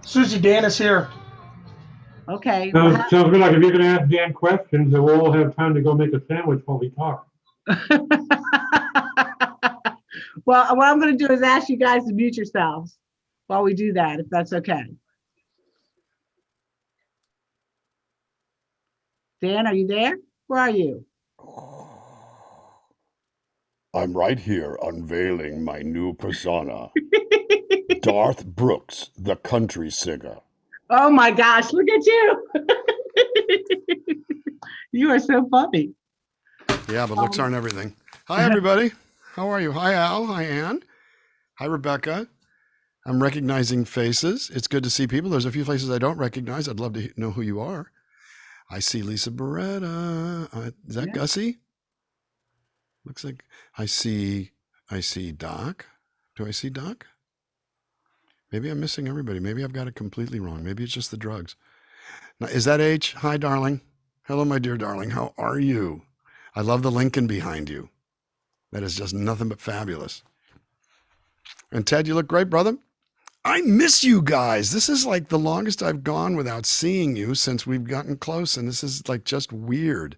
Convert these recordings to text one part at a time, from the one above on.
Susie, Dan is here. Okay. Sounds good. Like if you can ask Dan questions, then we'll all have time to go make a sandwich while we talk. Well, what I'm going to do is ask you guys to mute yourselves while we do that, if that's okay. Dan, are you there? Where are you? I'm right here unveiling my new persona, Darth Brooks, the country singer. Oh my gosh, look at you. You are so funny. Yeah, but looks aren't everything. Hi, everybody. How are you? Hi, Al. Hi, Ann. Hi, Rebecca. I'm recognizing faces. It's good to see people. There's a few faces I don't recognize. I'd love to know who you are. I see Lisa Beretta. Is that Gussie? Looks like I see Doc. Do I see Doc? Maybe I'm missing everybody. Maybe I've got it completely wrong. Maybe it's just the drugs. Now, is that H? Hi, darling. Hello, my dear darling. How are you? I love the Lincoln behind you. That is just nothing but fabulous. And Ted, you look great, brother. I miss you guys. This is like the longest I've gone without seeing you since we've gotten close, and this is like just weird.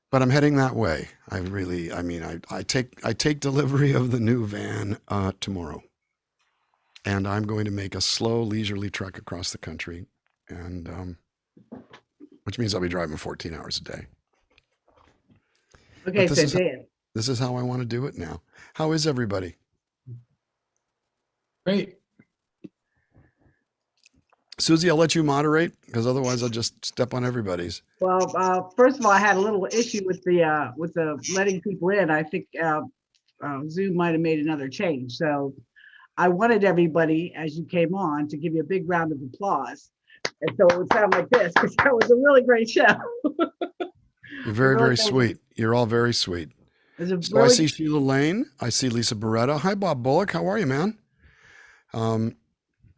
But I'm heading that way. I take delivery of the new van tomorrow, and I'm going to make a slow, leisurely trek across the country, and which means I'll be driving 14 hours a day. Okay, so Dan. This is how I want to do it now. How is everybody? Great. Susie, I'll let you moderate because otherwise I'll just step on everybody's. Well, first of all, I had a little issue with the letting people in. I think Zoom might have made another change. So I wanted everybody, as you came on, to give you a big round of applause. And so it would sound like this because that was a really great show. You're very, very sweet. You're all very sweet. So I see Sheila Lane. I see Lisa Beretta. Hi, Bob Bullock. How are you, man?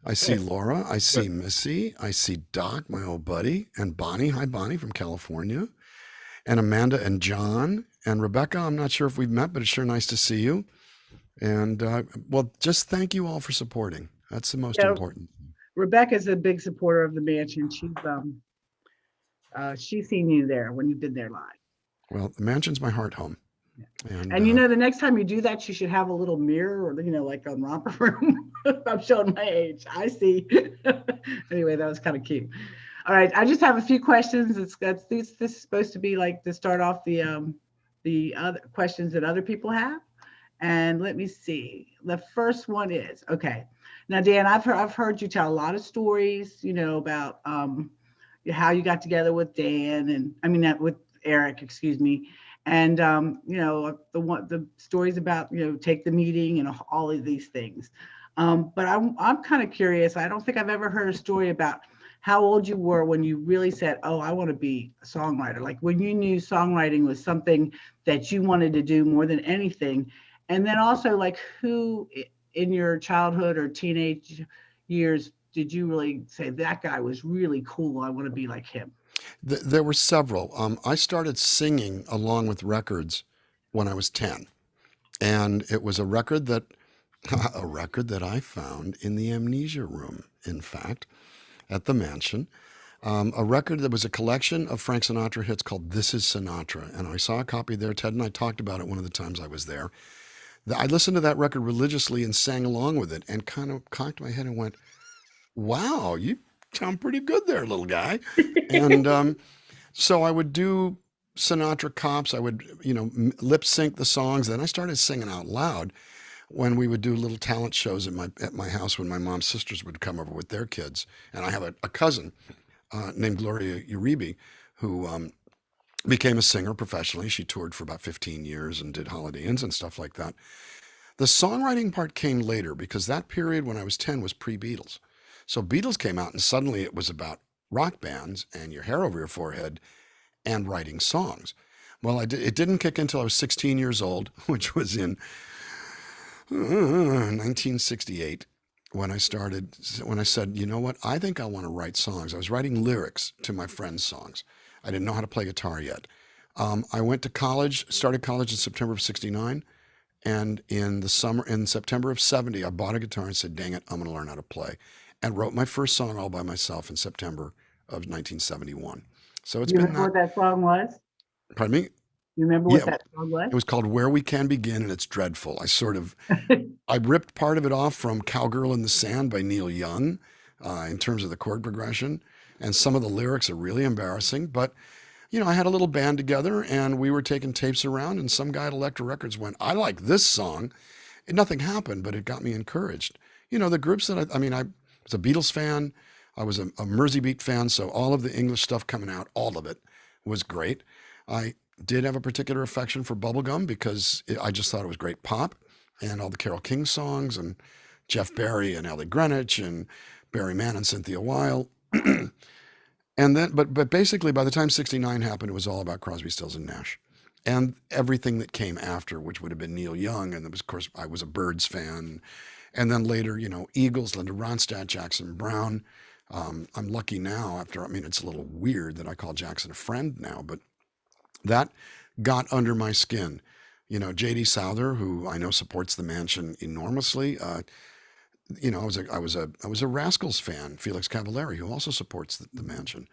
I see Laura. I see Missy. I see Doc, my old buddy, and Bonnie. Hi, Bonnie from California. And Amanda and John and Rebecca. I'm not sure if we've met, but it's sure nice to see you. And well, just thank you all for supporting. That's the most important. Rebecca's a big supporter of the mansion. She's seen you there when you've been there live. Well, the mansion's my heart home. And you know, the next time you do that, you should have a little mirror, or like on Romper Room. I'm showing my age. I see. Anyway, that was kind of cute. All right, I just have a few questions. This is supposed to be like to start off the other questions that other people have. And let me see. The first one is okay. Now, Dan, I've heard you tell a lot of stories, about how you got together with Dan, and with Eric, excuse me. And the stories about take the meeting and all of these things, but I'm kind of curious. I don't think I've ever heard a story about how old you were when you really said, "Oh, I want to be a songwriter." Like when you knew songwriting was something that you wanted to do more than anything, and then also like who in your childhood or teenage years did you really say that guy was really cool? I want to be like him. There were several. I started singing along with records when I was 10. And it was a record that I found in the amnesia room, in fact, at the mansion. A record that was a collection of Frank Sinatra hits called This Is Sinatra. And I saw a copy there. Ted and I talked about it one of the times I was there. I listened to that record religiously and sang along with it and kind of cocked my head and went, wow, you sound pretty good there, little guy. And so I would do Sinatra cops. I would, lip sync the songs. Then I started singing out loud when we would do little talent shows at my house when my mom's sisters would come over with their kids. And I have a cousin named Gloria Uribe who became a singer professionally. She toured for about 15 years and did Holiday Inns and stuff like that. The songwriting part came later because that period when I was 10 was pre-Beatles. So Beatles came out and suddenly it was about rock bands and your hair over your forehead and writing songs. Well, it didn't kick in until I was 16 years old, which was in 1968 when I said, you know what, I think I want to write songs. I was writing lyrics to my friends' songs. I didn't know how to play guitar yet. I went to college, started college in September of 69. And in September of 70, I bought a guitar and said, dang it, I'm going to learn how to play. and wrote my first song all by myself in September of 1971. So it's You been remember that. what that song was? Pardon me? You remember what Yeah, that song was? it was called Where We Can Begin, and it's dreadful. I ripped part of it off from Cowgirl in the Sand by Neil Young in terms of the chord progression. And some of the lyrics are really embarrassing. But, I had a little band together and we were taking tapes around, and some guy at Elektra Records went, I like this song. And nothing happened, but it got me encouraged. The groups that I was a Beatles fan. I was a Mersey Beat fan. So all of the English stuff coming out, all of it was great. I did have a particular affection for bubblegum because I just thought it was great pop, and all the Carole King songs, and Jeff Barry and Ellie Greenwich and Barry Mann and Cynthia Weil. And then, but basically, by the time '69 happened, it was all about Crosby, Stills, and Nash, and everything that came after, which would have been Neil Young, and of course, I was a Byrds fan, and then later, Eagles, Linda Ronstadt, Jackson Browne. I'm lucky now. It's a little weird that I call Jackson a friend now, but that got under my skin. J.D. Souther, who I know supports the Mansion enormously. I was a Rascals fan, Felix Cavallari, who also supports the Mansion.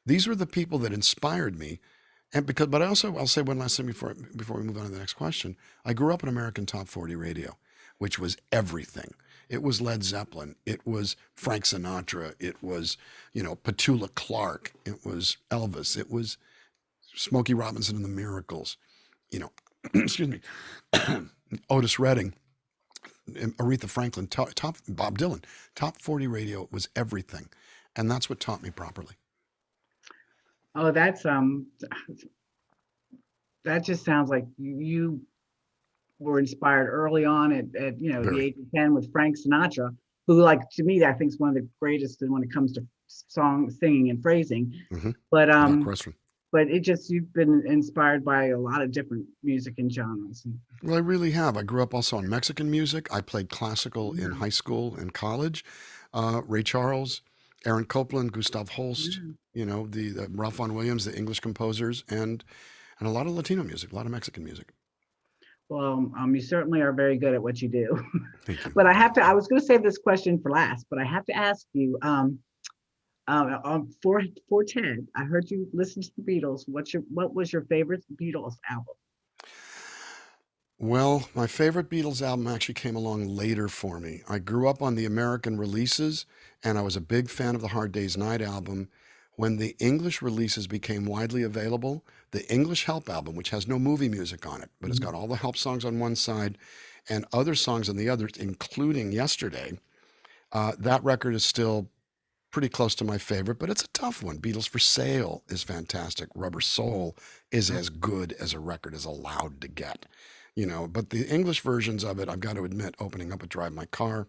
These were the people that inspired me, but I'll say one last thing before we move on to the next question. I grew up in American Top 40 radio, which was everything. It was Led Zeppelin. It was Frank Sinatra. It was Petula Clark. It was Elvis. It was Smokey Robinson and the Miracles. Excuse me, Otis Redding. Aretha Franklin, top Bob Dylan, top 40 radio was everything. And that's what taught me properly. Oh, that just sounds like you were inspired early on at the Very. age of 10 with Frank Sinatra, who, like, to me, I think is one of the greatest when it comes to song singing and phrasing. Mm-hmm. But Without question. but you've been inspired by a lot of different music and genres. Well, I really have. I grew up also on Mexican music. I played classical in high school and college. Ray Charles, Aaron Copland, Gustav Holst, the Ralph Vaughan Williams, the English composers, and a lot of Latino music, a lot of Mexican music. Well, you certainly are very good at what you do. Thank you. But I was going to save this question for last, but I have to ask you, for Ted, I heard you listen to the Beatles. What was your favorite Beatles album? Well, my favorite Beatles album actually came along later for me. I grew up on the American releases, and I was a big fan of the Hard Day's Night album. When the English releases became widely available, the English Help album, which has no movie music on it, but it's got all the Help songs on one side and other songs on the other, including Yesterday, that record is still pretty close to my favorite, but it's a tough one. Beatles for Sale is fantastic. Rubber Soul is as good as a record is allowed to get. But the English versions of it, I've got to admit, opening up a Drive My Car.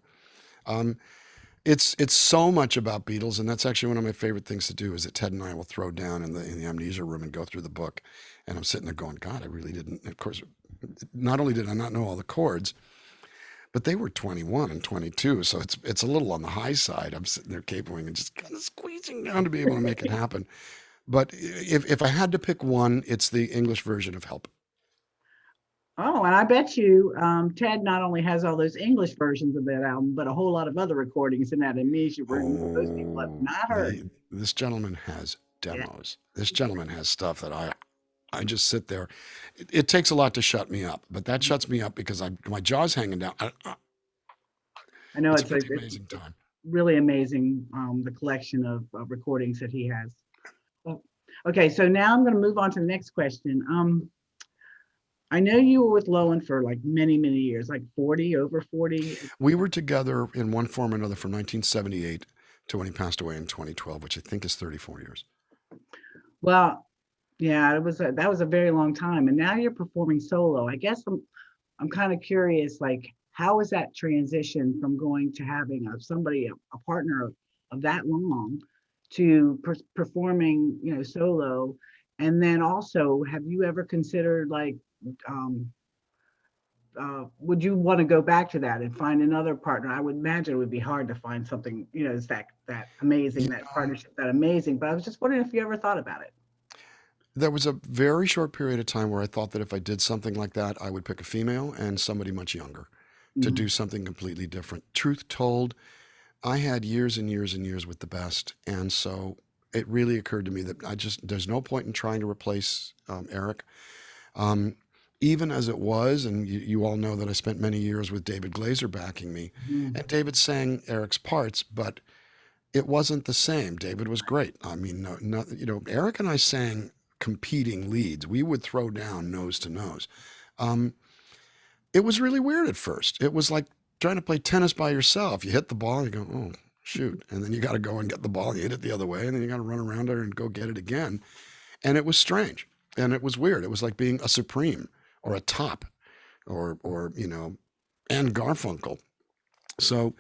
It's so much about Beatles, and that's actually one of my favorite things to do. Is that Ted and I will throw down in the amnesia room and go through the book, and I'm sitting there going, God, I really didn't. Of course, not only did I not know all the chords, but they were 21 and 22, so it's a little on the high side. I'm sitting there capering and just kind of squeezing down to be able to make it happen. But if I had to pick one, it's the English version of Help. Oh, and I bet you Ted not only has all those English versions of that album, but a whole lot of other recordings in that amnesia room that those people have not heard. This gentleman has demos. Yeah. This gentleman has stuff that I just sit there. It takes a lot to shut me up, but that shuts me up because my jaw's hanging down. I know it's a pretty amazing time. Really amazing, the collection of recordings that he has. Okay, so now I'm going to move on to the next question. I know you were with Lowen for like many, many years, like 40, over 40. We were together in one form or another from 1978 to when he passed away in 2012, which I think is 34 years. Well, yeah, that was a very long time. And now you're performing solo. I guess I'm kind of curious, like, how is that transition from going to having a partner of that long to performing, solo? And then also, have you ever considered, like, would you want to go back to that and find another partner? I would imagine it would be hard to find something, it's that amazing, that partnership, that amazing. But I was just wondering if you ever thought about it. There was a very short period of time where I thought that if I did something like that, I would pick a female and somebody much younger to do something completely different. Truth told, I had years and years and years with the best, and so it really occurred to me that there's no point in trying to replace Eric. Um, Even as it was, and you all know that I spent many years with David Glazer backing me, Mhm. and David sang Eric's parts, but it wasn't the same. David was great. I mean, Eric and I sang competing leads. We would throw down nose to nose. Um, it was really weird at first. It was like trying to play tennis by yourself. You hit the ball and you go, oh, shoot. And then you got to go and get the ball and you hit it the other way. And then you got to run around there and go get it again. And it was strange. And it was weird. It was like being a Supreme or a Top or Anne Garfunkel. So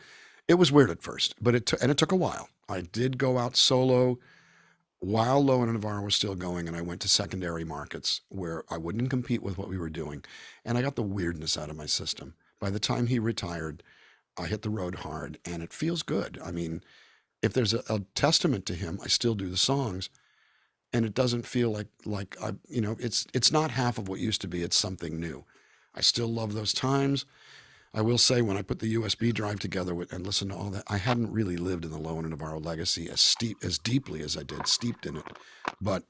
it was weird at first, but it took a while. I did go out solo while Lowe and Navarro was still going, and I went to secondary markets where I wouldn't compete with what we were doing, and I got the weirdness out of my system. By the time he retired, I hit the road hard, and it feels good. I mean, if there's a testament to him, I still do the songs, and it doesn't feel like it's not half of what used to be. It's something new. I still love those times. I will say when I put the USB drive together and listened to all that, I hadn't really lived in the Lowe and Navarro legacy as deeply as I did, steeped in it. But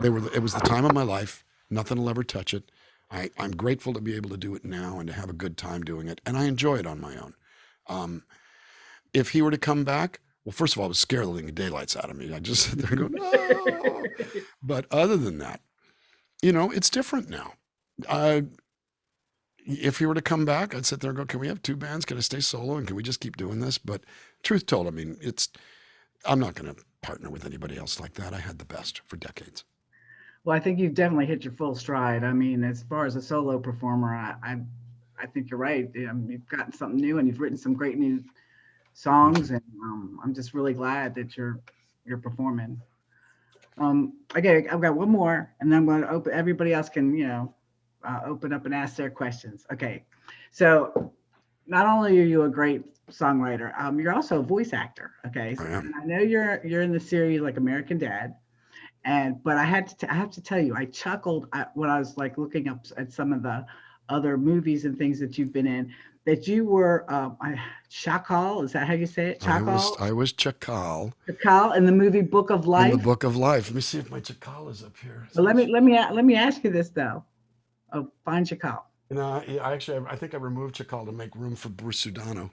it was the time of my life. Nothing will ever touch it. I'm grateful to be able to do it now and to have a good time doing it, and I enjoy it on my own. Um, if he were to come back, well, first of all, it would scare the living daylights out of me. I just sit there and go, no. But other than that, it's different now. If he were to come back, I'd sit there and go, can we have two bands? Can I stay solo? And can we just keep doing this? But truth told, I mean, I'm not going to partner with anybody else like that. I had the best for decades. Well, I think you've definitely hit your full stride. I mean, as far as a solo performer, I think you're right. You've gotten something new and you've written some great new songs, and I'm just really glad that you're performing. Okay, I've got one more, and then I'm going to open. Everybody else can open up and ask their questions. Okay, so not only are you a great songwriter, you're also a voice actor. Okay, I am. and I know you're in the series like American Dad, but I have to tell you, I chuckled when I was like looking up at some of the other movies and things that you've been in. That you were Chakal, is that how you say it? Chakal? I was Chakal Chakal in the movie Book of in Life. the Book of Life. Let me see if my Chakal is up here. But let me ask you this though. Oh, find Chakal. No, I think I removed Chakal to make room for Bruce Sudano.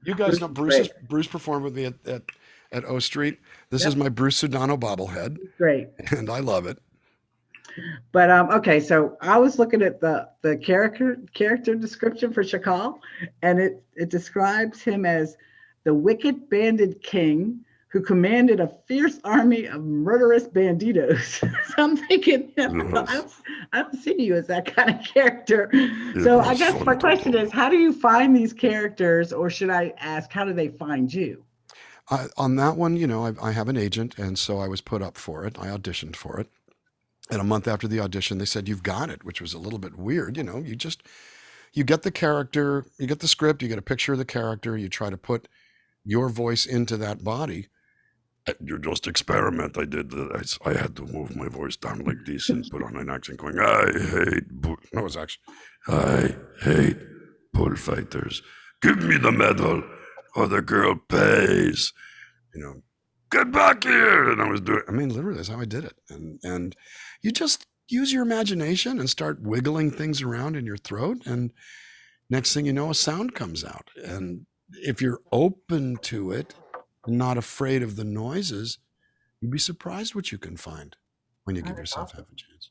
You guys know Bruce performed with me at O Street. This is my Bruce Sudano bobblehead. Great. And I love it. But okay, so I was looking at the character description for Chakal, and it describes him as the wicked bandit king who commanded a fierce army of murderous banditos. So I'm thinking, I don't see you as that kind of character. So I guess my question is, how do you find these characters, or should I ask, how do they find you? On that one, I have an agent, and so I was put up for it. I auditioned for it. And a month after the audition, they said, you've got it, which was a little bit weird. You get the character, you get the script, you get a picture of the character, you try to put your voice into that body. You just experiment. I did that. I had to move my voice down like this and put on an accent going, I hate bullfighters. Give me the medal or the girl pays. Get back here. And I was literally, that's how I did it. And you just use your imagination and start wiggling things around in your throat. And next thing you know, a sound comes out. And if you're open to it, not afraid of the noises, you'd be surprised what you can find when you give yourself half a chance.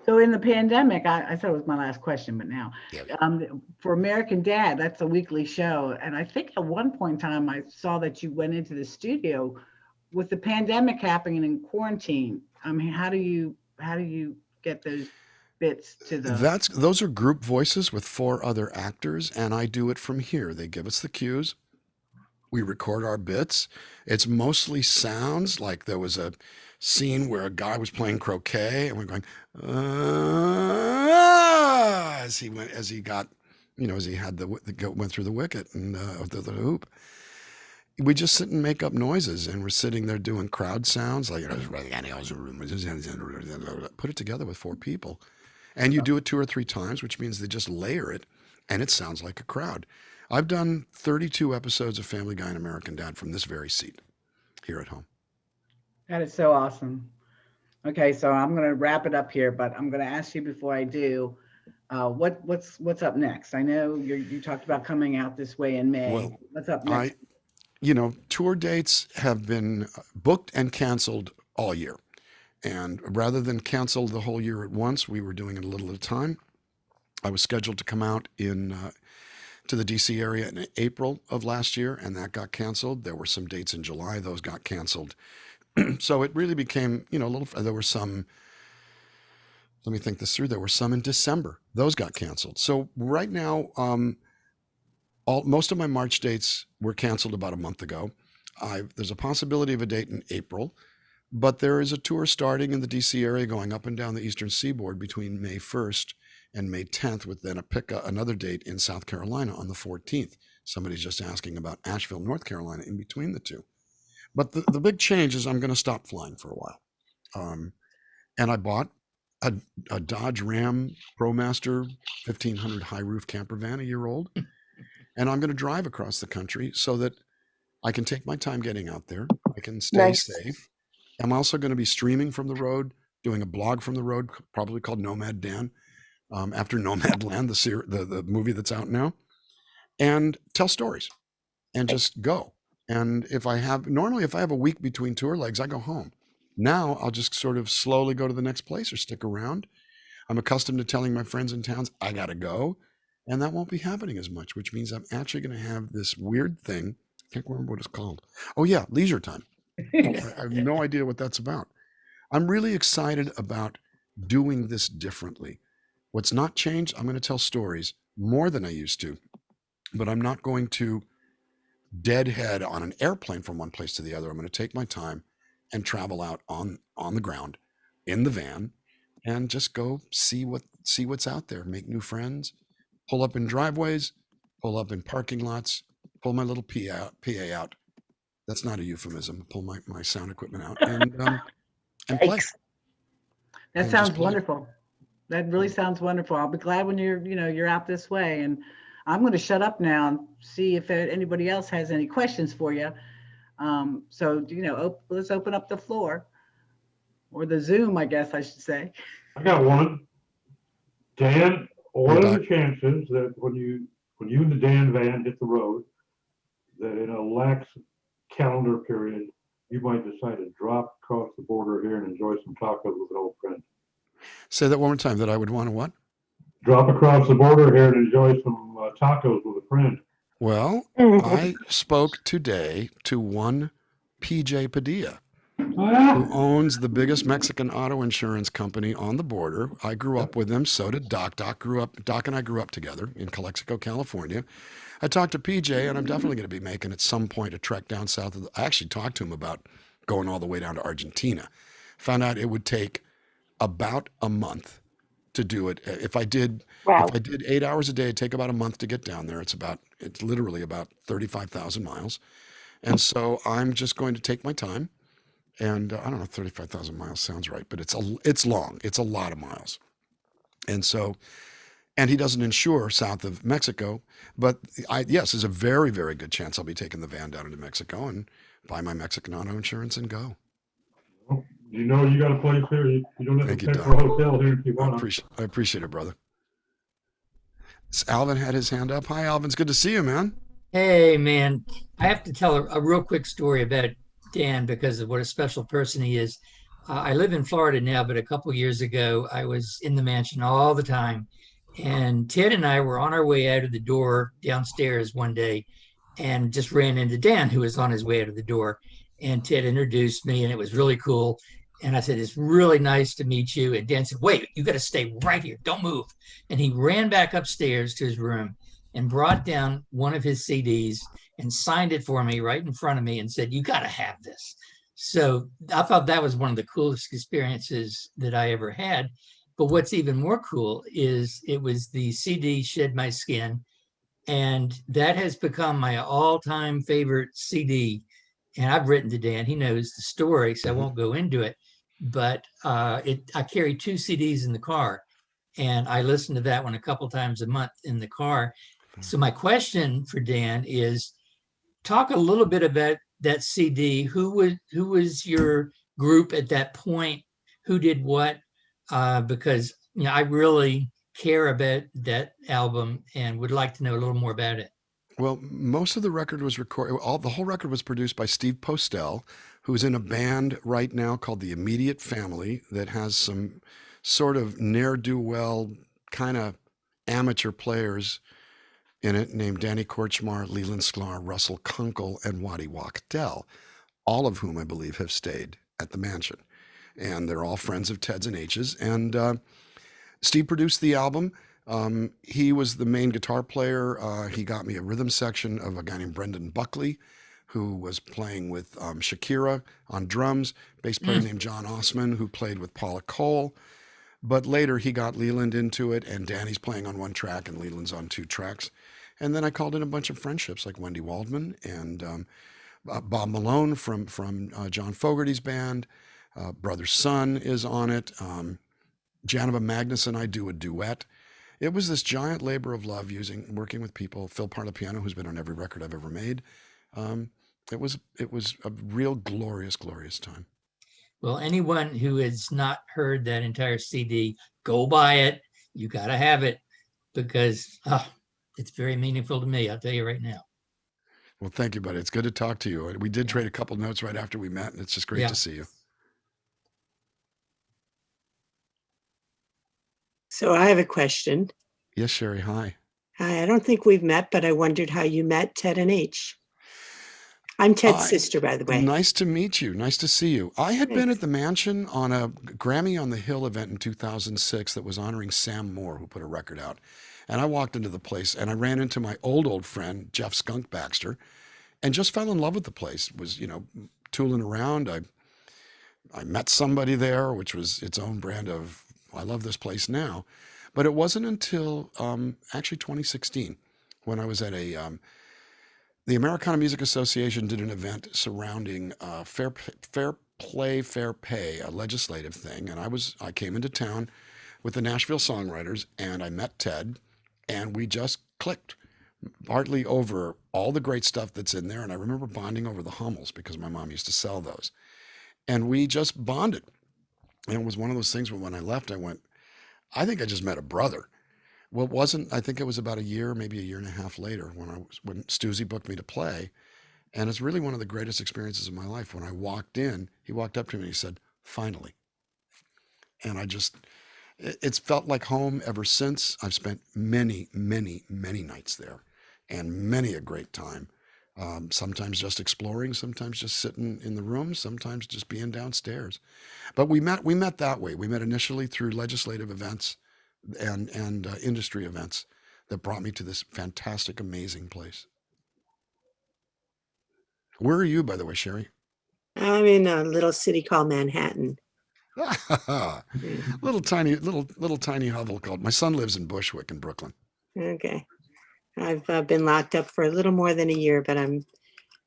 So in the pandemic, I said it was my last question, but now for American Dad, that's a weekly show. And I think at one point in time, I saw that you went into the studio with the pandemic happening in quarantine. I mean, how do you get those bits to those are group voices with 4 other actors, and I do it from here. They give us the cues. We record our bits. It's mostly sounds. Like there was a scene where a guy was playing croquet, and we're going as he went, as he got, as he had went through the wicket and the hoop. We just sit and make up noises, and we're sitting there doing crowd sounds, like put it together with 4 people, and you do it 2 or 3 times, which means they just layer it, and it sounds like a crowd. I've done 32 episodes of Family Guy and American Dad from this very seat here at home. That is so awesome. Okay, so I'm going to wrap it up here, but I'm going to ask you before I do, what's up next? I know you talked about coming out this way in May. Well, What's up next? tour dates have been booked and canceled all year. And rather than cancel the whole year at once, we were doing it a little at a time. I was scheduled to come out to the DC area in April of last year, and that got canceled. There were some dates in July, those got canceled. So it really became, a little, there were some, let me think this through. There were some in December. Those got canceled. So right now, most of my March dates were canceled about a month ago. There's a possibility of a date in April, but there is a tour starting in the DC area going up and down the Eastern Seaboard between May 1st and May 10th, with then another date in South Carolina on the 14th. Somebody's just asking about Asheville, North Carolina in between the two. But the big change is I'm going to stop flying for a while. And I bought a Dodge Ram ProMaster 1500 high roof camper van, a year old. And I'm going to drive across the country so that I can take my time getting out there. I can stay safe. I'm also going to be streaming from the road, doing a blog from the road, probably called Nomad Dan, after Nomadland, the movie that's out now, and tell stories and just go. And normally if I have a week between tour legs, I go home. Now I'll just sort of slowly go to the next place or stick around. I'm accustomed to telling my friends in towns, I got to go. And that won't be happening as much, which means I'm actually going to have this weird thing. I can't remember what it's called. Oh yeah, leisure time. I have no idea what that's about. I'm really excited about doing this differently. What's not changed, I'm going to tell stories more than I used to, but I'm not going to deadhead on an airplane from one place to the other. I'm going to take my time and travel out on the ground in the van and just go see what's out there, make new friends, pull up in driveways, pull up in parking lots, pull my little PA out. That's not a euphemism. Pull my sound equipment out and play. That And sounds just play. wonderful. That really sounds wonderful. I'll be glad when you're out this way. And I'm going to shut up now and see if anybody else has any questions for you. So let's open up the floor, or the Zoom, I guess I should say. I got one. Dan, what Hey, are Doc. the chances that when you and the Dan van hit the road, that in a lax calendar period, you might decide to drop across the border here and enjoy some tacos with an old friend? Say that one more time. That I would want to what? Drop across the border here and enjoy some tacos with a friend. Well, I spoke today to one PJ Padilla, Oh, yeah? who owns the biggest Mexican auto insurance company on the border. I grew up with him. So did Doc. Doc and I grew up together in Calexico, California. I talked to PJ, and I'm definitely going to be making at some point a trek down south of I actually talked to him about going all the way down to Argentina. Found out it would take about a month to do it. If I did 8 hours a day, it'd take about a month to get down there. It's literally about 35,000 miles. And so I'm just going to take my time. And I don't know, 35,000 miles sounds right, but it's long. It's a lot of miles. And so, and he doesn't insure south of Mexico, but yes, there's a very, very good chance I'll be taking the van down into Mexico and buy my Mexican auto insurance and go. Well, you got a place here. You don't have Thank to you, pay Doc. for a hotel here in I Tijuana. appreciate it, brother. Alvin had his hand up. Hi, Alvin. It's good to see you, man. Hey, man. I have to tell a real quick story about Dan because of what a special person he is. I live in Florida now, but a couple years ago, I was in the mansion all the time. And Ted and I were on our way out of the door downstairs one day and just ran into Dan, who was on his way out of the door. And Ted introduced me, and it was really cool. And I said, it's really nice to meet you. And Dan said, wait, you got to stay right here. Don't move. And he ran back upstairs to his room and brought down one of his CDs and signed it for me right in front of me and said, you got to have this. So I thought that was one of the coolest experiences that I ever had. But what's even more cool is it was the CD Shed My Skin. And that has become my all-time favorite CD. And I've written to Dan. He knows the story, so I won't go into it. But I carry 2 CDs in the car. And I listen to that one a couple times a month in the car. So my question for Dan is, talk a little bit about that CD. Who was your group at that point? Who did what? Because I really care about that album and would like to know a little more about it. Well, most of the record was recorded. The whole record was produced by Steve Postel, who's in a band right now called the Immediate Family that has some sort of ne'er-do-well kind of amateur players in it, named Danny Korchmar, Leland Sklar, Russell Kunkel, and Waddy Wachtel, all of whom I believe have stayed at the mansion. And they're all friends of Ted's and H's. And Steve produced the album. He was the main guitar player. He got me a rhythm section of a guy named Brendan Buckley, who was playing with Shakira on drums, bass player named John Osman, who played with Paula Cole. But later he got Leland into it, and Danny's playing on one track and Leland's on two tracks. And then I called in a bunch of friendships like Wendy Waldman and Bob Malone from John Fogerty's band. Brother Son is on it. Janova Magnus and I do a duet. It was this giant labor of love working with people. Phil Parlapiano, who's been on every record I've ever made. It was a real glorious, glorious time. Well, anyone who has not heard that entire CD, go buy it. You got to have it because it's very meaningful to me. I'll tell you right now. Well, thank you, buddy. It's good to talk to you. We did trade a couple notes right after we met, and it's just great to see you. So I have a question. Yes, Sherry. Hi. Hi, I don't think we've met, but I wondered how you met Ted and H. I'm Ted's sister, by the way. Nice to meet you. Nice to see you. I had been at the mansion on a Grammy on the Hill event in 2006 that was honoring Sam Moore, who put a record out. And I walked into the place and I ran into my old friend, Jeff Skunk Baxter, and just fell in love with the place. Was, tooling around. I met somebody there, which was its own brand of, I love this place now. But it wasn't until actually 2016 when I was at the Americana Music Association did an event surrounding fair play, fair pay, a legislative thing. And I came into town with the Nashville songwriters and I met Ted and we just clicked, partly over all the great stuff that's in there. And I remember bonding over the Hummels because my mom used to sell those. And we just bonded. And it was one of those things where when I left, I went, I think I just met a brother. Well, it wasn't. I think it was about a year, maybe a year and a half later when Stuzy booked me to play. And it's really one of the greatest experiences of my life. When I walked in, he walked up to me and he said, finally. And it's felt like home ever since. I've spent many, many, many nights there and many a great time. Sometimes just exploring, sometimes just sitting in the room, sometimes just being downstairs. But we met that way. We met initially through legislative events and industry events that brought me to this fantastic, amazing place. Where are you, by the way, Sherry? I'm in a little city called Manhattan. little tiny hovel called. My son lives in Bushwick in Brooklyn. Okay. I've been locked up for a little more than a year, but I'm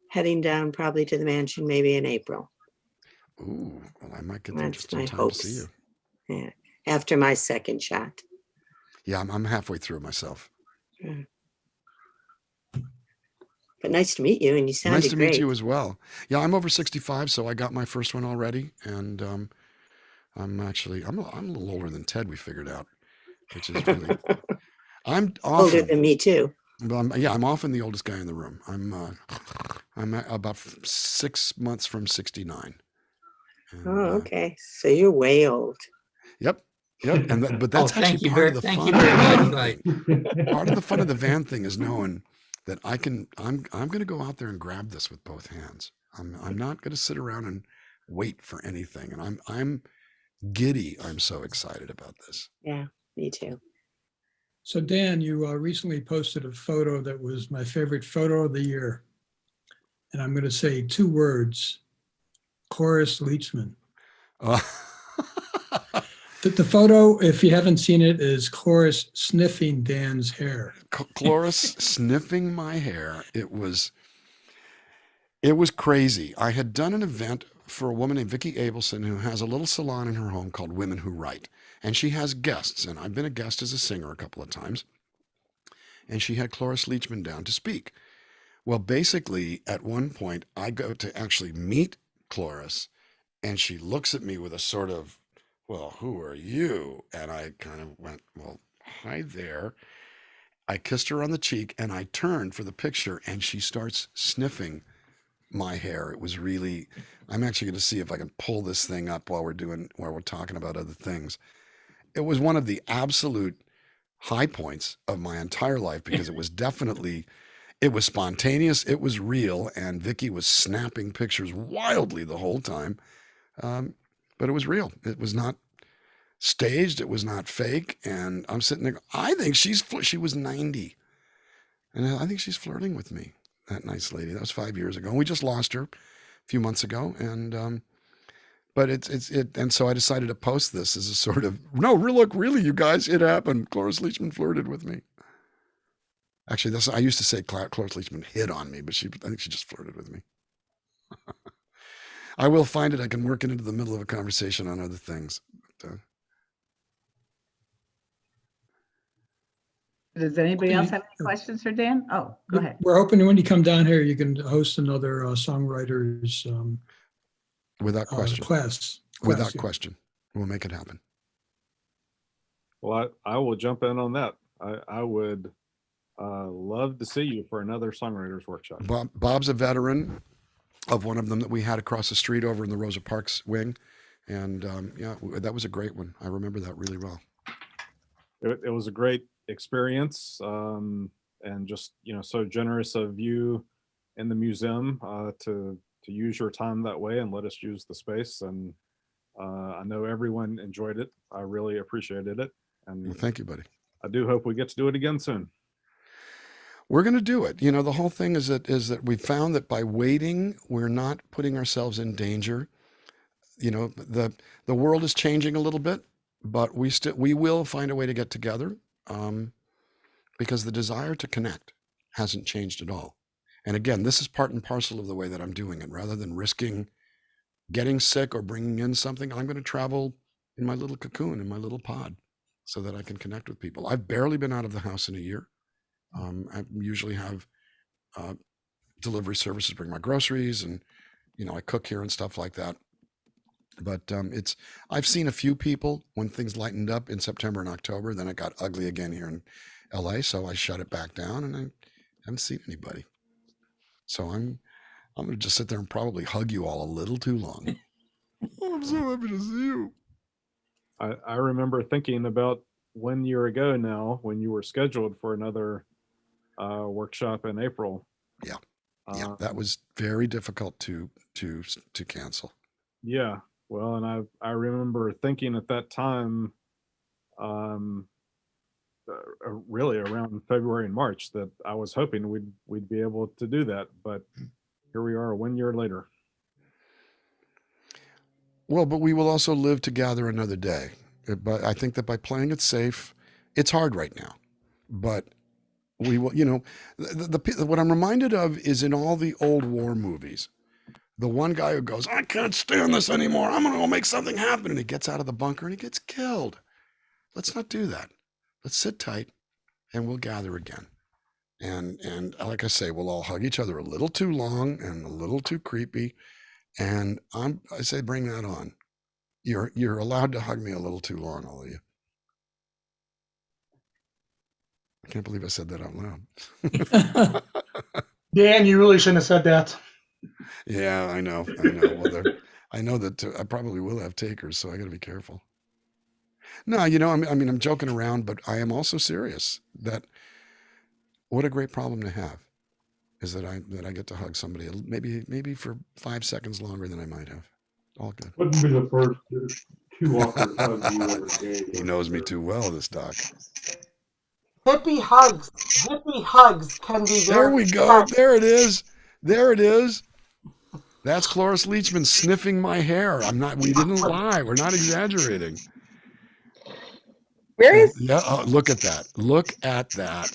heading down probably to the mansion maybe in April. Ooh, well, I might get there That's just in my time hopes. to see you. Yeah. After my second shot. Yeah, I'm halfway through myself. But nice to meet you, and you sounded Nice to great. meet you as well. Yeah, I'm over 65, so I got my first one already, and I'm a little older than Ted. We figured out, which is really. I'm often, older than me too. I'm often the oldest guy in the room. I'm about 6 months from 69. And, okay. So you're way old. Yep. But that's actually part of the fun. Part of the fun of the van thing is knowing that I'm going to go out there and grab this with both hands. I'm not going to sit around and wait for anything. And I'm giddy. I'm so excited about this. Yeah, me too. So Dan, you recently posted a photo that was my favorite photo of the year. And I'm going to say 2 words, Cloris Leachman. The photo, if you haven't seen it, is Cloris sniffing Dan's hair. Cloris sniffing my hair. It was crazy. I had done an event for a woman named Vicki Abelson who has a little salon in her home called Women Who Write. And she has guests. And I've been a guest as a singer a couple of times. and she had Cloris Leachman down to speak. Well, basically, at one point, I go to actually meet Cloris, and she looks at me with a sort of, well, who are you? And I kind of went, well, hi there. I kissed her on the cheek, and I turned for the picture, and she starts sniffing my hair. It was really, I'm actually going to see if I can pull this thing up while we're talking about other things. It was one of the absolute high points of my entire life because it was definitely, it was spontaneous, it was real, and Vicky was snapping pictures wildly the whole time. But it was real. It was not staged. It was not fake. And I'm sitting there, I think she was 90. And I think she's flirting with me, that nice lady. That was 5 years ago. And we just lost her a few months ago. And, but and so I decided to post this as a sort of, no, look, really, you guys, it happened. Cloris Leachman flirted with me. Actually, I used to say Cloris Leachman hit on me, but I think she just flirted with me. I will find it. I can work it into the middle of a conversation on other things. But, Does anybody else have any questions for Dan? Oh, go ahead. We're hoping when you come down here, you can host another songwriters without question. class. Without yeah. question. We'll make it happen. Well, I will jump in on that. I would love to see you for another songwriters workshop. Bob's a veteran of one of them that we had across the street over in the Rosa Parks wing. And yeah, that was a great one. I remember that really well. It was a great experience, and just, so generous of you in the museum to use your time that way and let us use the space. And I know everyone enjoyed it. I really appreciated it. And Well, thank you, buddy. I do hope we get to do it again soon. We're going to do it. The whole thing is that we found that by waiting, we're not putting ourselves in danger. The world is changing a little bit, but we will find a way to get together, because the desire to connect hasn't changed at all. And again, this is part and parcel of the way that I'm doing it. Rather than risking getting sick or bringing in something, I'm going to travel in my little cocoon, in my little pod, so that I can connect with people. I've barely been out of the house in a year. I usually have delivery services bring my groceries, and I cook here and stuff like that. But I've seen a few people when things lightened up in September and October. Then it got ugly again here in LA, so I shut it back down, and I haven't seen anybody. So I'm going to just sit there and probably hug you all a little too long. Oh, I'm so happy to see you. I remember thinking about 1 year ago now when you were scheduled for another workshop in April. Yeah. Yeah, that was very difficult to cancel. Yeah, well, and I remember thinking at that time, really around February and March, that I was hoping we'd be able to do that, but here we are 1 year later. Well, but we will also live to gather another day. But I think that by playing it safe, it's hard right now, but we will, what I'm reminded of is in all the old war movies, the one guy who goes, I can't stand this anymore. I'm going to go make something happen. And he gets out of the bunker and he gets killed. Let's not do that. Let's sit tight and we'll gather again. And like I say, we'll all hug each other a little too long and a little too creepy. And I say, bring that on. You're allowed to hug me a little too long, all of you. I can't believe I said that out loud. Dan, you really shouldn't have said that. Yeah, I know. Well, I know that I probably will have takers, so I got to be careful. No, I'm joking around, but I am also serious. That what a great problem to have is that I get to hug somebody maybe for 5 seconds longer than I might have. All good. Wouldn't be the first too awkward hug you ever gave. He knows me too well, this doc. Hippie hugs can be There we go. There it is. That's Cloris Leachman sniffing my hair. We didn't lie. We're not exaggerating. Where is? Yeah. Oh, look at that.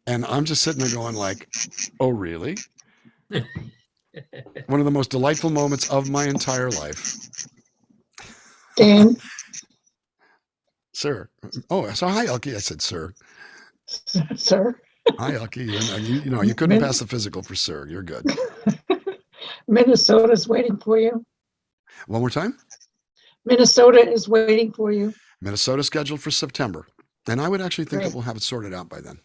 And I'm just sitting there going like, oh, really? One of the most delightful moments of my entire life. Dan, Sir. Oh, so hi, Elkie. I said, sir. Sir, Hi, Elkie. You couldn't pass the physical for sir. You're good. Minnesota's waiting for you. One more time. Minnesota is waiting for you. Minnesota scheduled for September. And I would actually think that Great. we'll have it sorted out by then.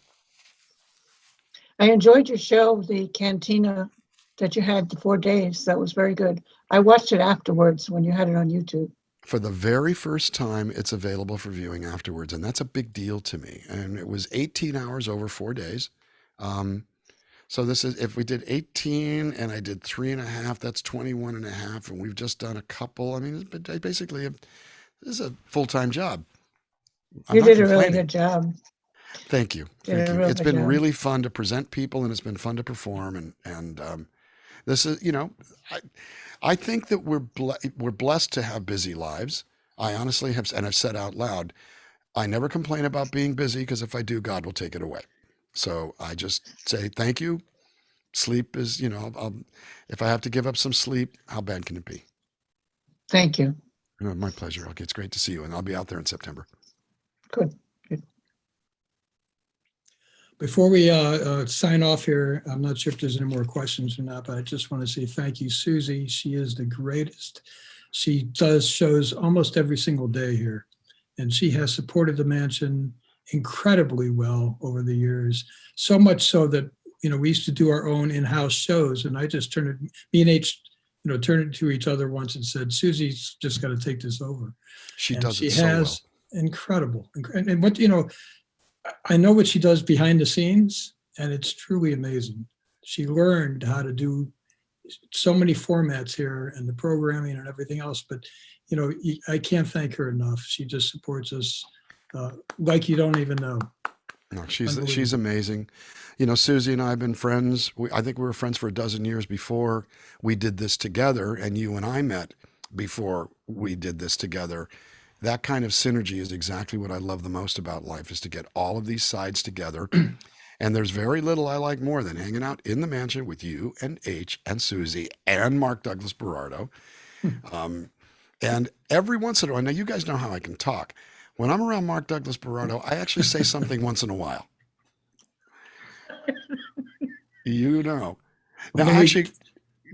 I enjoyed your show, the cantina that you had the 4 days. That was very good. I watched it afterwards when you had it on YouTube. For the very first time, it's available for viewing afterwards. And that's a big deal to me. And it was 18 hours over 4 days. So this is, if we did 18 and I did 3.5, that's 21 and a half. And we've just done a couple. I mean, it's basically, this is a full-time job. You did a really good job. Thank you. Did Thank a you. real It's good been job. really fun to present people and it's been fun to perform. And this is, I think that we're blessed to have busy lives. I honestly have, and I've said out loud, I never complain about being busy because if I do, God will take it away. So I just say thank you. Sleep is, if I have to give up some sleep, how bad can it be? Thank you. My pleasure. Okay, it's great to see you, and I'll be out there in September. Good. Good. Before we sign off here, I'm not sure if there's any more questions or not, but I just want to say thank you, Susie. She is the greatest. She does shows almost every single day here, and she has supported the mansion incredibly well over the years. So much so that, we used to do our own in-house shows, and I just me and H, turned to each other once and said, Susie's just got to take this over. She And does she it so has well. incredible. And what, I know what she does behind the scenes, and it's truly amazing. She learned how to do so many formats here and the programming and everything else, but I can't thank her enough. She just supports us like you don't even know. No, she's amazing. Susie and I have been friends. I think we were friends for a dozen years before we did this together, and you and I met before we did this together. That kind of synergy is exactly what I love the most about life, is to get all of these sides together. And there's very little I like more than hanging out in the mansion with you and H and Susie and Mark Douglas Berardo. And every once in a while, now you guys know how I can talk. When I'm around Mark Douglas Berardo, I actually say something once in a while. Now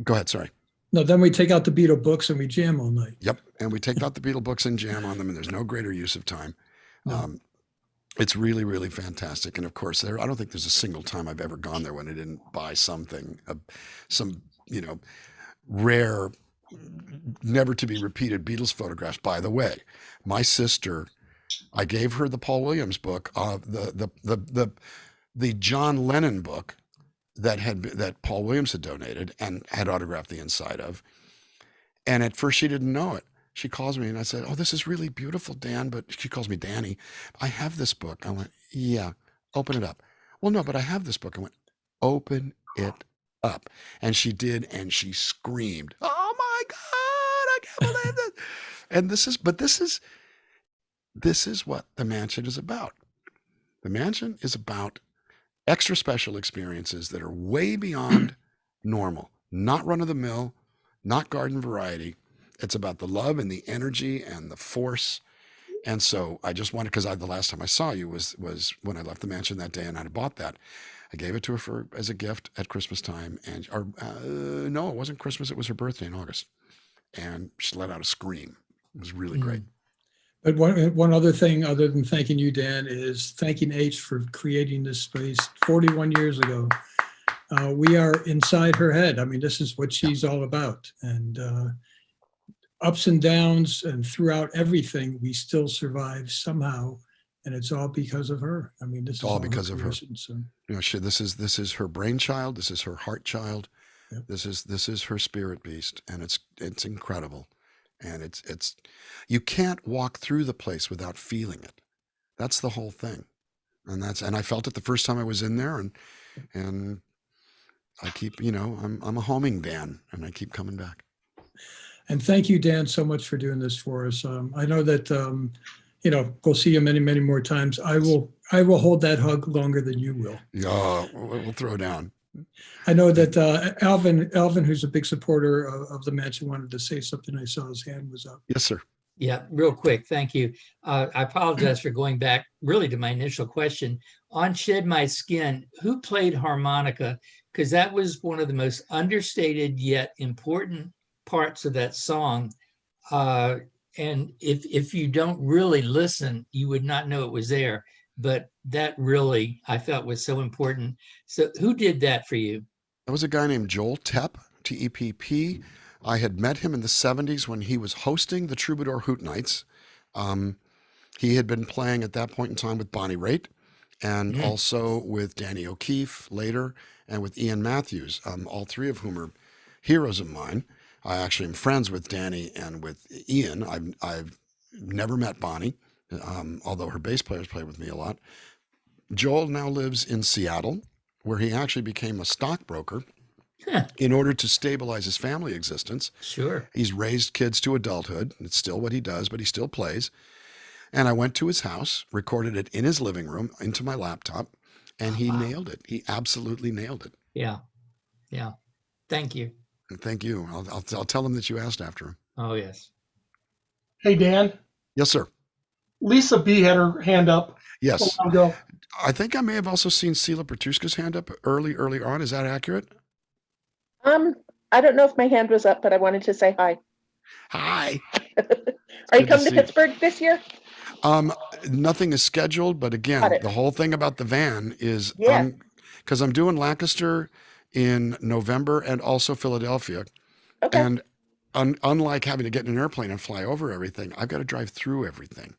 go ahead, sorry. No, then we take out the Beatle books and we jam all night. Yep, and we take out the Beatle books and jam on them, and there's no greater use of time. No. It's really, really fantastic. And of course, I don't think there's a single time I've ever gone there when I didn't buy something, some rare, never to be repeated Beatles photographs. By the way, my sister, I gave her the Paul Williams book, the John Lennon book that Paul Williams had donated and had autographed the inside of. And at first she didn't know it. She calls me and I said, "Oh, this is really beautiful, Dan." But she calls me Danny. "I have this book." I went, "Yeah, open it up." "Well, no, but I have this book." I went, "Open it up." And she did, and she screamed, "Oh my God, I can't believe this." And this is what the mansion is about. The mansion is about extra special experiences that are way beyond normal, not run of the mill, not garden variety. It's about the love and the energy and the force. And so I just wanted, because the last time I saw you was when I left the mansion that day, and I had bought that. I gave it to her as a gift at Christmas time. No, it wasn't Christmas. It was her birthday in August. And she let out a scream. It was really great. But one other thing, other than thanking you, Dan, is thanking H for creating this space 41 years ago. We are inside her head. I mean, this is what she's all about. And ups and downs and throughout everything, we still survive somehow. And it's all because of her. I mean, this is all because of her. So. This is her brainchild. This is her heart child. Yep. This is her spirit beast. And it's incredible. And it's you can't walk through the place without feeling it. That's the whole thing. And I felt it the first time I was in there, and I keep, I'm a homing Dan, and I keep coming back. And thank you, Dan, so much for doing this for us. I know that we'll see you many, many more times. I will hold that hug longer than you will. Yeah, we'll throw down. I know that Alvin, who's a big supporter of the mansion, wanted to say something. I saw his hand was up. Yes, sir. Yeah, real quick. Thank you. I apologize for going back really to my initial question on Shed My Skin, who played harmonica? Because that was one of the most understated yet important parts of that song. Uh, and if you don't really listen, you would not know it was there. But that really, I felt, was so important. So who did that for you? There was a guy named Joel Tepp, T-E-P-P. I had met him in the 70s when he was hosting the Troubadour Hoot Nights. Um, he had been playing at that point in time with Bonnie Raitt and Mm, also with Danny O'Keefe later and with Ian Matthews, all three of whom are heroes of mine. I actually am friends with Danny and with Ian. I've never met Bonnie, although her bass players played with me a lot. Joel now lives in Seattle, where he actually became a stockbroker in order to stabilize his family existence. sure. He's raised kids to adulthood. It's still what he does, but he still plays. And I went to his house, recorded it in his living room into my laptop, and he Wow. nailed it. He absolutely nailed it. Yeah. Yeah. Thank you. And thank you. I'll tell him that you asked after him. Oh, yes. Hey, Dan. Yes, sir. Lisa B had her hand up a Yes. while ago. I think I may have also seen Sela Petushka's hand up early on. Is that accurate? I don't know if my hand was up, but I wanted to say hi. Hi. Are you Good to coming to see you. Pittsburgh this year? Um, Nothing is scheduled, but Got again, it. the whole thing about the van is Yeah. because I'm doing Lancaster in November and also Philadelphia. Okay. And unlike having to get in an airplane and fly over everything, I've got to drive through everything.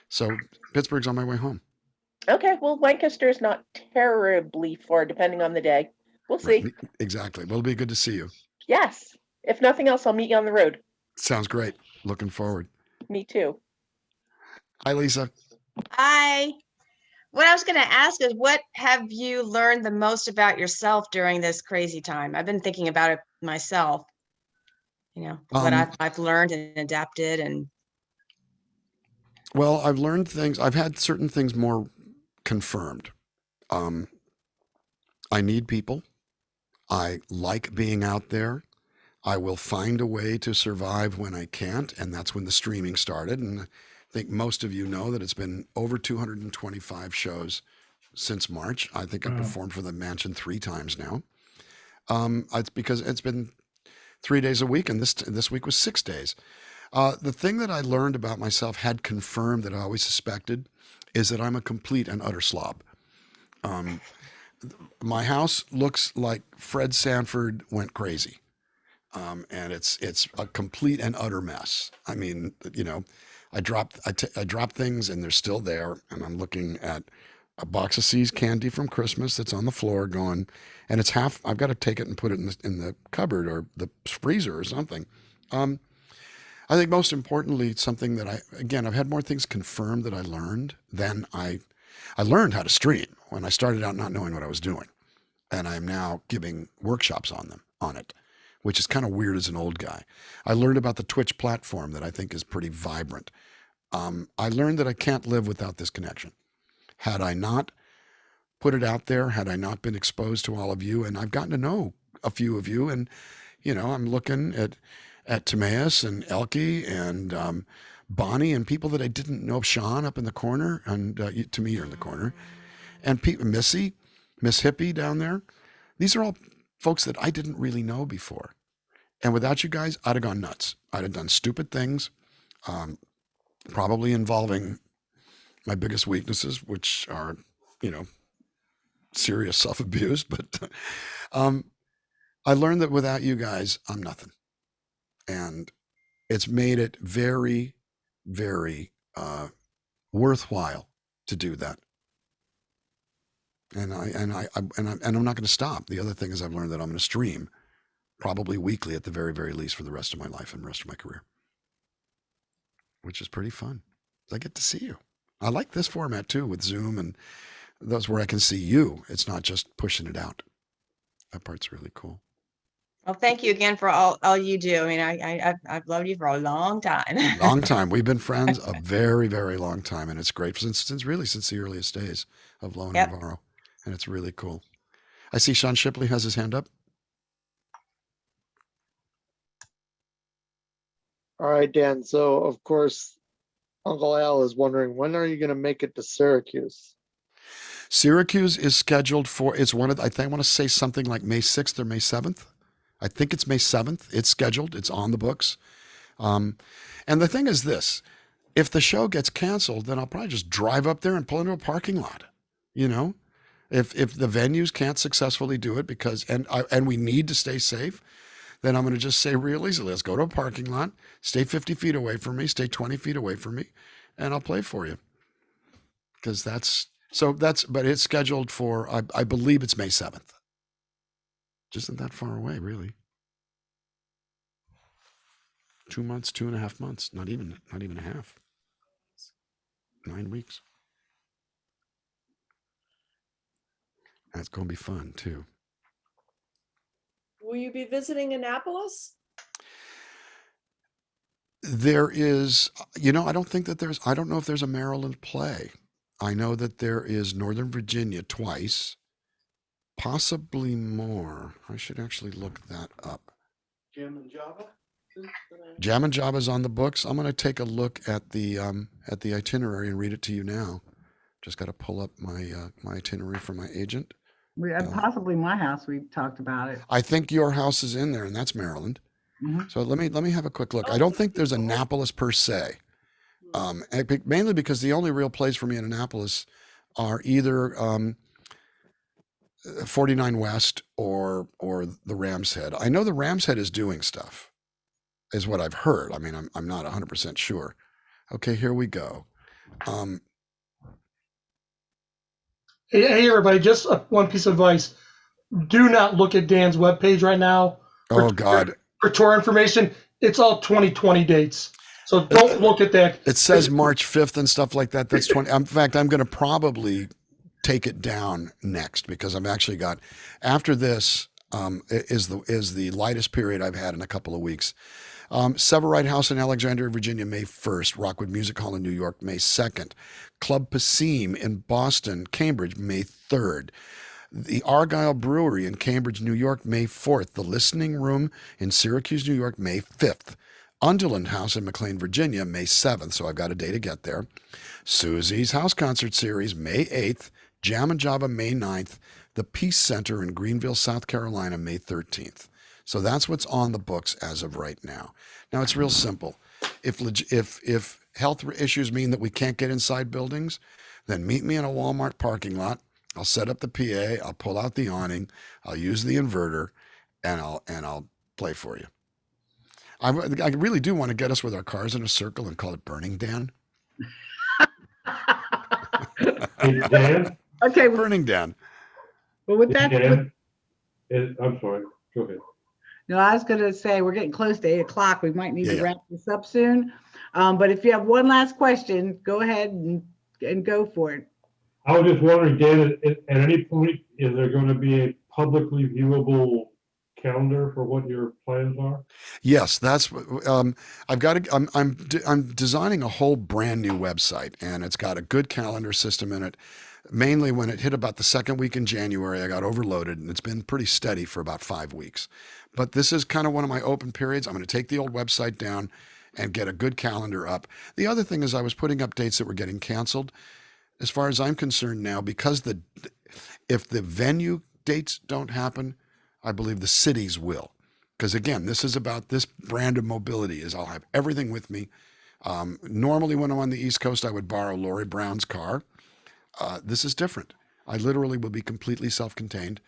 So Pittsburgh's on my way home. Okay. Well, Lancaster is not terribly far, depending on the day. We'll Right. see. Exactly. Well, it'll be good to see you. Yes. If nothing else, I'll meet you on the road. Sounds great. Looking forward. Me too. Hi, Lisa. Hi. What I was going to ask is, what have you learned the most about yourself during this crazy time? I've been thinking about it myself. What I've learned and adapted, and Well, I've learned things. I've had certain things more confirmed. Um, I need people. I like being out there. I will find a way to survive when I can't, and that's when the streaming started. And I think most of you know that it's been over 225 shows since March. I think I've performed for the Mansion 3 times now. It's because it's been 3 days a week, and this week was 6 days. The thing that I learned about myself, had confirmed that I always suspected, is that I'm a complete and utter slob. My house looks like Fred Sanford went crazy. And it's a complete and utter mess. I mean, I drop things and they're still there, and I'm looking at a box of See's candy from Christmas that's on the floor, going, and it's half. I've got to take it and put it in the cupboard or the freezer or something. I think most importantly, something that I've had more things confirmed that I learned than I learned how to stream when I started out not knowing what I was doing, and I'm now giving workshops on it, which is kind of weird as an old guy. I learned about the Twitch platform that I think is pretty vibrant. I learned that I can't live without this connection. Had I not put it out there, had I not been exposed to all of you, and I've gotten to know a few of you, and I'm looking at Timaeus and Elke and Bonnie and people that I didn't know, Sean up in the corner, and to me you're in the corner, and Miss Hippie down there. These are all folks that I didn't really know before. And without you guys, I'd have gone nuts. I'd have done stupid things, probably involving my biggest weaknesses, which are, serious self-abuse. But I learned that without you guys, I'm nothing. And it's made it very, very worthwhile to do that. And I'm not going to stop. The other thing is, I've learned that I'm going to stream probably weekly at the very, very least for the rest of my life and the rest of my career, which is pretty fun. I get to see you. I like this format too, with Zoom and those where I can see you. It's not just pushing it out. That part's really cool. well, thank you again for all you do. I mean, I've loved you for a long time. Long time. We've been friends a very, very long time, and it's great since the earliest days of Low and Yep. Navarro, and it's really cool. I see Sean Shipley has his hand up. All right, Dan. So, of course, Uncle Al is wondering, when are you going to make it to Syracuse? Syracuse is scheduled for, it's one of, I think I want to say something like May 6th or May 7th. I think it's May 7th. It's scheduled. It's on the books. And the thing is this, if the show gets canceled, then I'll probably just drive up there and pull into a parking lot, you know? If the venues can't successfully do it because, and we need to stay safe, then I'm going to just say real easily, let's go to a parking lot, stay 50 feet away from me, stay 20 feet away from me, and I'll play for you. Because but it's scheduled for, I believe it's May 7th. Just isn't that far away, really. 2 months, 2.5 months, not even a half. 9 weeks. That's going to be fun too. Will you be visiting Annapolis? There is, I don't think that I don't know if there's a Maryland play. I know that there is Northern Virginia twice, possibly more. I should actually look that up. Jam and Java? Jam and Java's on the books. I'm going to take a look at the itinerary and read it to you now. Just got to pull up my itinerary from my agent. Possibly my house. We talked about it. I think your house is in there, and that's Maryland. Mm-hmm. So let me have a quick look. I don't think there's Annapolis per se, mainly because the only real plays for me in Annapolis are either 49 West or the Ram's Head. I know the Ram's Head is doing stuff, is what I've heard. I mean, I'm not 100% sure. Okay, here we go. Hey, everybody, just one piece of advice. Do not look at Dan's webpage right now. Oh, God. For tour information, it's all 2020 dates. So don't look at that. It says March 5th and stuff like that. That's 20. In fact, I'm going to probably take it down next because I've actually got, after this is the lightest period I've had in a couple of weeks. Severide House in Alexandria, Virginia, May 1st. Rockwood Music Hall in New York, May 2nd. Club Passim in Boston, Cambridge, May 3rd. The Argyle Brewery in Cambridge, New York, May 4th. The Listening Room in Syracuse, New York, May 5th. Underland House in McLean, Virginia, May 7th. So I've got a day to get there. Susie's House Concert Series, May 8th. Jam and Java, May 9th. The Peace Center in Greenville, South Carolina, May 13th. So that's what's on the books as of right now. Now it's real simple. If health issues mean that we can't get inside buildings, then meet me in a Walmart parking lot. I'll set up the PA. I'll pull out the awning. I'll use the inverter, and I'll play for you. I really do want to get us with our cars in a circle and call it Burning Dan. Hey, Dan? Okay. Burning Dan. Well, with that, Dan, I'm sorry. Go ahead. no, I was going to say we're getting close to 8 o'clock. We might need to wrap this up soon. But if you have one last question, go ahead and go for it. I was just wondering, Dan, at any point, is there going to be a publicly viewable calendar for what your plans are? Yes, that's I've got. I'm designing a whole brand new website, and it's got a good calendar system in it. Mainly when it hit about the second week in January, I got overloaded, and it's been pretty steady for about 5 weeks. But this is kind of one of my open periods. I'm going to take the old website down and get a good calendar up. The other thing is I was putting up dates that were getting canceled. As far as I'm concerned now, because if the venue dates don't happen, I believe the cities will. Because again, this is about this brand of mobility is I'll have everything with me. Normally when I'm on the East Coast, I would borrow Lori Brown's car. This is different. I literally will be completely self-contained,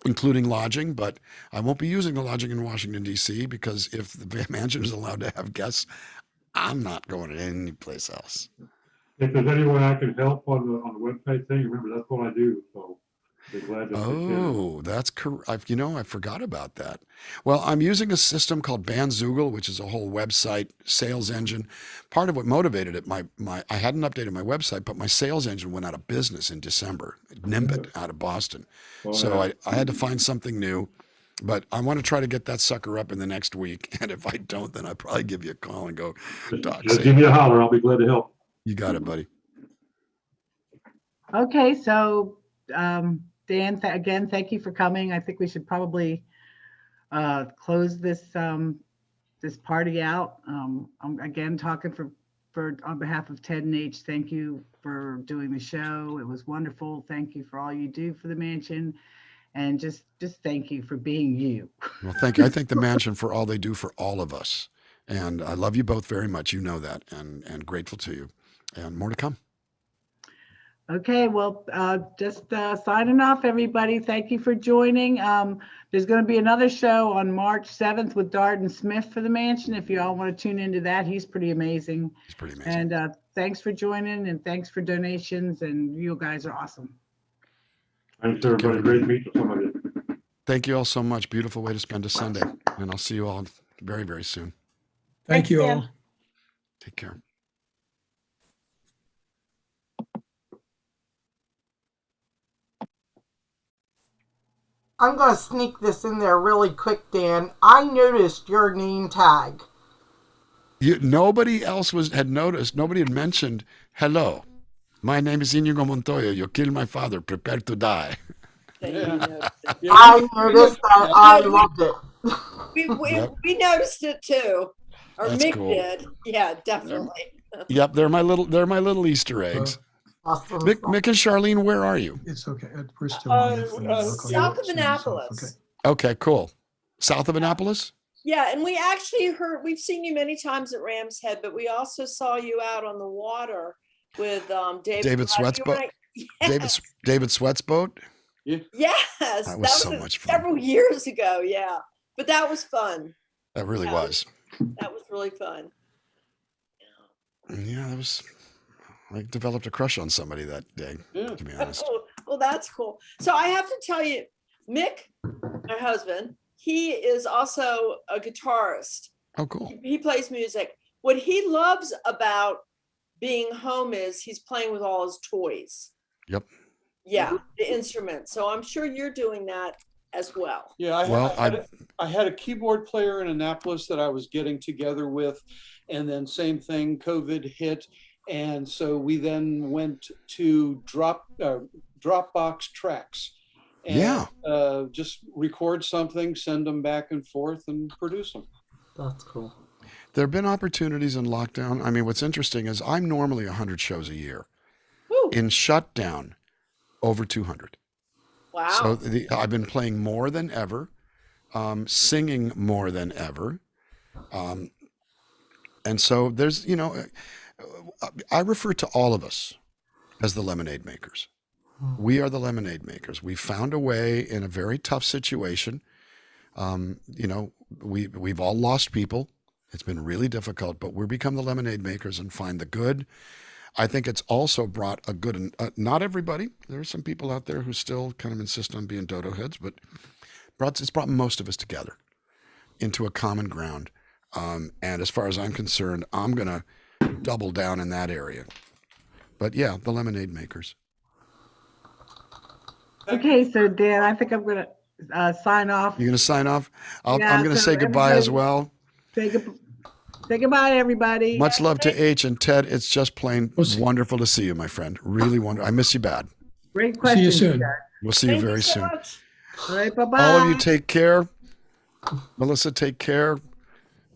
including lodging, but I won't be using the lodging in Washington, D.C. because if the mansion is allowed to have guests, I'm not going to any place else. If there's any way I can help on the website thing, remember that's what I do. So be glad to. Oh, that's correct. I forgot about that. Well, I'm using a system called Bandzoogle, which is a whole website sales engine. Part of what motivated it, I hadn't updated my website, but my sales engine went out of business in December. Nimbit out of Boston. So I had to find something new. But I want to try to get that sucker up in the next week. And if I don't, then I'll probably give you a call and go, Doc, just give me a holler. I'll be glad to help. You got it, buddy. Okay, so Dan, again, thank you for coming. I think we should probably close this this party out. I'm again talking for on behalf of Ted and H, thank you for doing the show. It was wonderful. Thank you for all you do for the mansion. And just thank you for being you. Well, thank you. I thank the mansion for all they do for all of us. And I love you both very much. You know that, and grateful to you. And more to come. Okay, well, just signing off, everybody. Thank you for joining. There's going to be another show on March 7th with Darden Smith for the mansion. If you all want to tune into that, he's pretty amazing. He's pretty amazing. And thanks for joining, and thanks for donations, and you guys are awesome. Thanks, everybody. Great to meet you, some of you. Thank you all so much. Beautiful way to spend a Sunday. And I'll see you all very, very soon. Thank you Dan. all. Take care. I'm going to sneak this in there really quick, Dan. I noticed your name tag. Nobody else had noticed. Nobody had mentioned, hello, my name is Inigo Montoya. You killed my father. Prepare to die. I noticed that. I loved it. We noticed it too. Or That's Mick cool. did. Yeah, definitely. Yep, they're my little Easter eggs. Awesome. Mick and Charlene, where are you? It's okay. We're still on it for now. I'll call you South of soon, so, Annapolis. okay. Okay, cool. South of Annapolis? Yeah, and we actually we've seen you many times at Ram's Head, but we also saw you out on the water with David Sweat's boat. Yes. David Sweat's boat? Yes. That was so much fun. Several years ago, yeah. But that was fun. That really was. That was really fun. Yeah, I developed a crush on somebody that day, to be honest. Well, that's cool. So I have to tell you, Mick, my husband, he is also a guitarist. Oh, cool. He plays music. What he loves about being home is he's playing with all his toys. Yep. Yeah, the instruments. So I'm sure you're doing that as well. Yeah, I had a keyboard player in Annapolis that I was getting together with, and then same thing, COVID hit. And so we then went to Dropbox tracks. And, just record something, send them back and forth, and produce them. That's cool. There have been opportunities in lockdown. I mean, what's interesting is I'm normally 100 shows a year. Woo. In shutdown, over 200. Wow. So I've been playing more than ever, singing more than ever. And so there's, I refer to all of us as the lemonade makers. We are the lemonade makers. We found a way in a very tough situation. We've all lost people. It's been really difficult, but we've become the lemonade makers and find the good. I think it's also brought a good, not everybody. There are some people out there who still kind of insist on being dodo heads, but it's brought most of us together into a common ground. And as far as I'm concerned, I'm going to double down in that area. But yeah, the lemonade makers. Okay, so Dan, I think I'm going to sign off. You're going to sign off? I'm going to say goodbye as well. Say goodbye, everybody. Much love to H and Ted. It's just plain wonderful to see you, my friend. Really wonderful. I miss you bad. Great question. See you soon. We'll see you very soon. All right, bye-bye. All of you take care. Melissa, take care.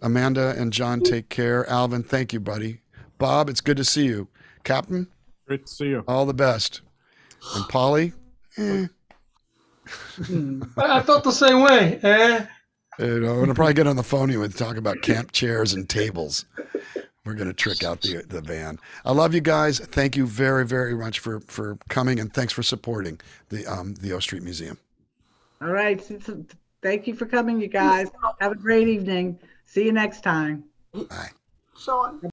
Amanda and John, take care. Alvin, thank you, buddy. Bob, it's good to see you. Captain? Great to see you. All the best. And Polly? I felt the same way. I'm going to probably get on the phone and talk about camp chairs and tables. We're going to trick out the van. I love you guys. Thank you very, very much for coming, and thanks for supporting the O Street Museum. All right. Thank you for coming, you guys. Have a great evening. See you next time. Bye. Sean.